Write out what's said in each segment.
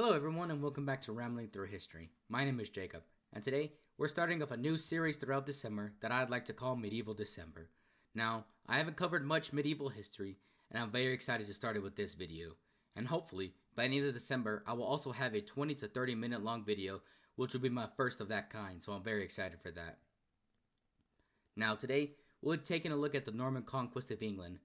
Hello everyone and welcome back to Rambling Through History. My name is Jacob, and today we're starting off a new series throughout December that I'd like to call Medieval December. Now, I haven't covered much medieval history, and I'm very excited to start it with this video. And hopefully, by the end of December, I will also have a 20 to 30 minute long video, which will be my first of that kind, so I'm very excited for that. Now today, we'll be taking a look at the Norman Conquest of England.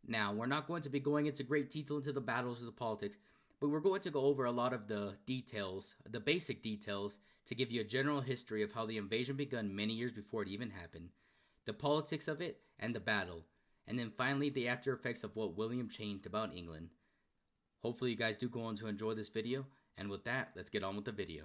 Now, we're not going to be going into great detail into the battles or the politics, but we're going to go over a lot of the details, the basic details, to give you a general history of how the invasion began many years before it even happened, the politics of it, and the battle, and then finally the after effects of what William changed about England. Hopefully you guys do go on to enjoy this video, and with that, let's get on with the video.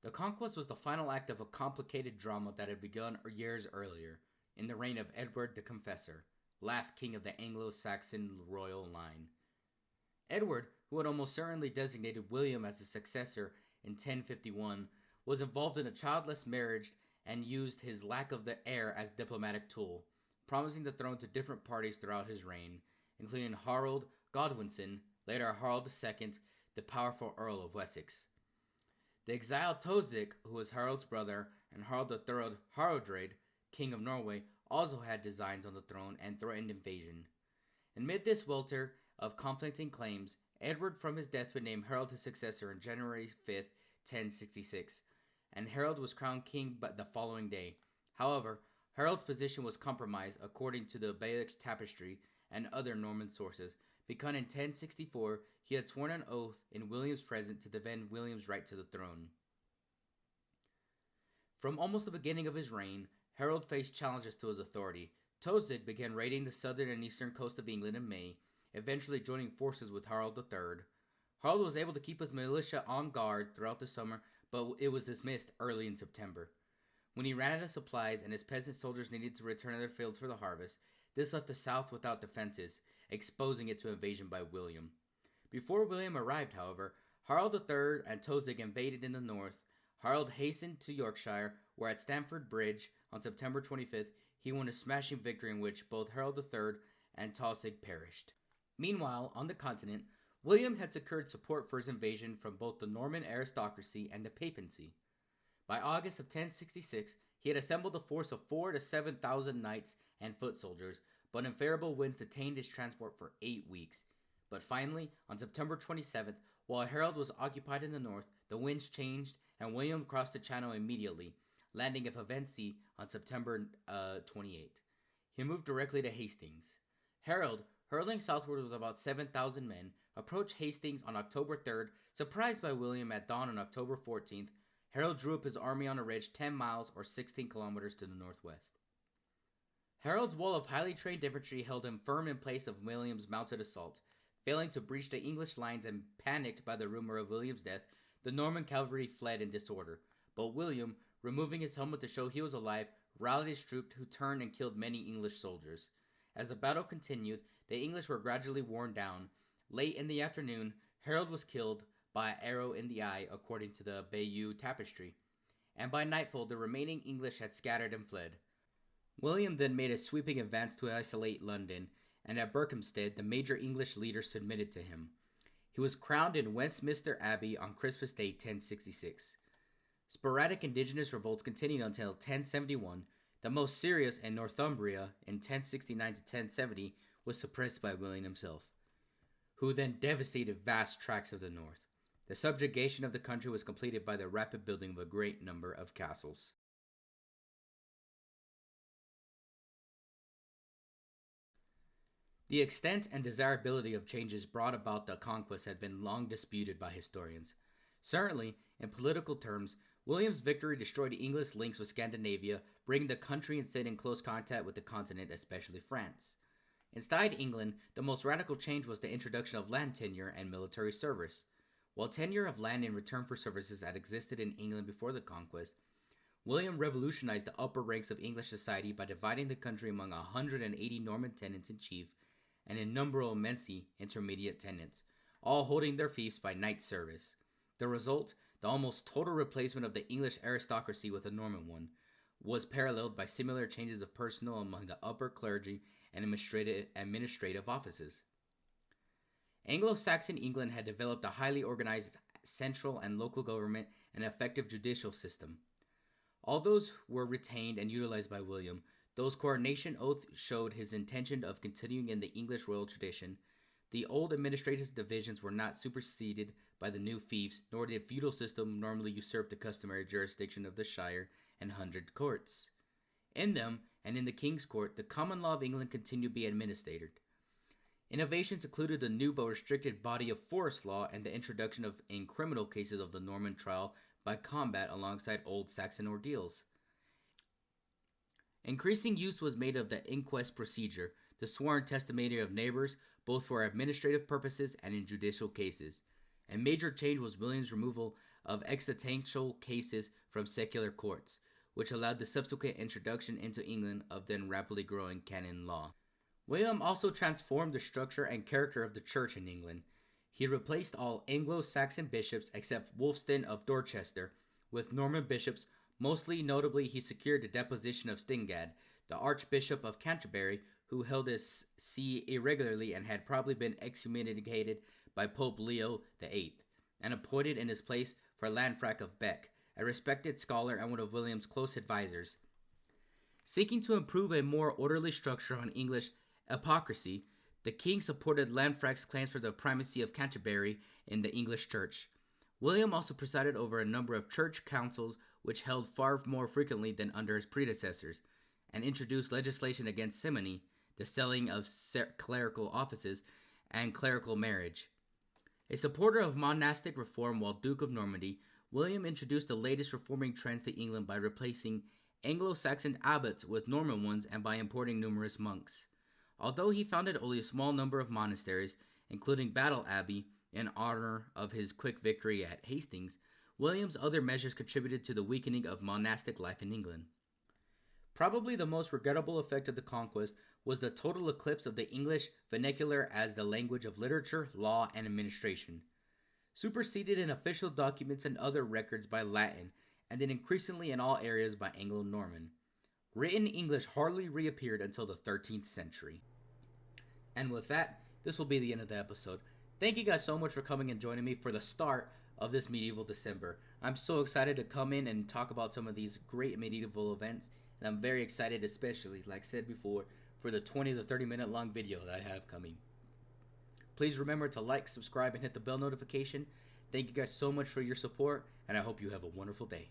The Conquest was the final act of a complicated drama that had begun years earlier, in the reign of Edward the Confessor, last king of the Anglo-Saxon royal line. Edward, who had almost certainly designated William as his successor in 1051, was involved in a childless marriage and used his lack of the heir as diplomatic tool, promising the throne to different parties throughout his reign, including Harold Godwinson, later Harold II, the powerful Earl of Wessex. The exiled Tosig, who was Harold's brother, and Harald III Haraldred, King of Norway, also had designs on the throne and threatened invasion. Amid this welter of conflicting claims, Edward from his death would name Harold his successor on January 5th, 1066, and Harold was crowned king the following day. However, Harold's position was compromised according to the Baelish Tapestry and other Norman sources, because in 1064 he had sworn an oath in William's presence to defend William's right to the throne. From almost the beginning of his reign, Harold faced challenges to his authority. Tosig began raiding the southern and eastern coast of England in May, eventually joining forces with Harold III. Harold was able to keep his militia on guard throughout the summer, but it was dismissed early in September. When he ran out of supplies and his peasant soldiers needed to return to their fields for the harvest, this left the south without defenses, exposing it to invasion by William. Before William arrived, however, Harold III and Tosig invaded in the north. Harold hastened to Yorkshire, where at Stamford Bridge, on September 25th, he won a smashing victory in which both Harold III and Tosig perished. Meanwhile, on the continent, William had secured support for his invasion from both the Norman aristocracy and the papacy. By August of 1066, he had assembled a force of 4,000 to 7,000 knights and foot soldiers, but unfavorable winds detained his transport for 8 weeks. But finally, on September 27th, while Harold was occupied in the north, the winds changed and William crossed the channel immediately, landing at Pevensey on September 28th. He moved directly to Hastings. Harold, hurtling southward with about 7,000 men, approached Hastings on October 3rd, surprised by William at dawn on October 14th. Harold drew up his army on a ridge 10 miles or 16 kilometers to the northwest. Harold's wall of highly trained infantry held him firm in place of William's mounted assault. Failing to breach the English lines and panicked by the rumor of William's death, the Norman cavalry fled in disorder. But William, removing his helmet to show he was alive, rallied his troops, who turned and killed many English soldiers. As the battle continued, the English were gradually worn down. Late in the afternoon, Harold was killed by an arrow in the eye, according to the Bayeux Tapestry, and by nightfall the remaining English had scattered and fled. William then made a sweeping advance to isolate London, and at Berkhamsted the major English leaders submitted to him. He was crowned in Westminster Abbey on Christmas Day 1066. Sporadic indigenous revolts continued until 1071. The most serious in Northumbria in 1069 to 1070 was suppressed by William himself, who then devastated vast tracts of the north. The subjugation of the country was completed by the rapid building of a great number of castles. The extent and desirability of changes brought about the conquest had been long disputed by historians. Certainly, in political terms, William's victory destroyed English links with Scandinavia, bringing the country instead in close contact with the continent, especially France. Inside England, the most radical change was the introduction of land tenure and military service. While tenure of land in return for services had existed in England before the conquest, William revolutionized the upper ranks of English society by dividing the country among 180 Norman tenants-in-chief and innumerable Mency intermediate tenants, all holding their fiefs by knight service. The result, the almost total replacement of the English aristocracy with a Norman one, was paralleled by similar changes of personnel among the upper clergy and administrative offices. Anglo-Saxon England had developed a highly organized central and local government and effective judicial system. All those were retained and utilized by William. Those coronation oath showed his intention of continuing in the English royal tradition. The old administrative divisions were not superseded by the new fiefs, nor did feudal system normally usurp the customary jurisdiction of the shire and hundred courts. In them, and in the King's Court, the common law of England continued to be administered. Innovations included the new but restricted body of forest law and the introduction of, in criminal cases, of the Norman trial by combat alongside old Saxon ordeals. Increasing use was made of the inquest procedure, the sworn testimony of neighbors, both for administrative purposes and in judicial cases. A major change was William's removal of extrajudicial cases from secular courts, which allowed the subsequent introduction into England of then rapidly growing canon law. William also transformed the structure and character of the church in England. He replaced all Anglo-Saxon bishops except Wulfstan of Dorchester with Norman bishops. Mostly notably, he secured the deposition of Stingad, the Archbishop of Canterbury, who held his see irregularly and had probably been excommunicated by Pope Leo VIII, and appointed in his place for Lanfranc of Bec, a respected scholar and one of William's close advisors. Seeking to improve a more orderly structure on English hypocrisy, the king supported Lanfranc's claims for the primacy of Canterbury in the English church. William also presided over a number of church councils which held far more frequently than under his predecessors, and introduced legislation against simony, the selling of clerical offices, and clerical marriage. A supporter of monastic reform while Duke of Normandy, William introduced the latest reforming trends to England by replacing Anglo-Saxon abbots with Norman ones and by importing numerous monks. Although he founded only a small number of monasteries, including Battle Abbey, in honor of his quick victory at Hastings, William's other measures contributed to the weakening of monastic life in England. Probably the most regrettable effect of the Conquest was the total eclipse of the English vernacular as the language of literature, law, and administration. Superseded in official documents and other records by Latin, and then increasingly in all areas by Anglo-Norman. Written English hardly reappeared until the 13th century. And with that, this will be the end of the episode. Thank you guys so much for coming and joining me for the start of this medieval December. I'm so excited to come in and talk about some of these great medieval events, and I'm very excited, especially, like I said before, for the 20 to 30 minute long video that I have coming. Please remember to like, subscribe, and hit the bell notification. Thank you guys so much for your support, and I hope you have a wonderful day.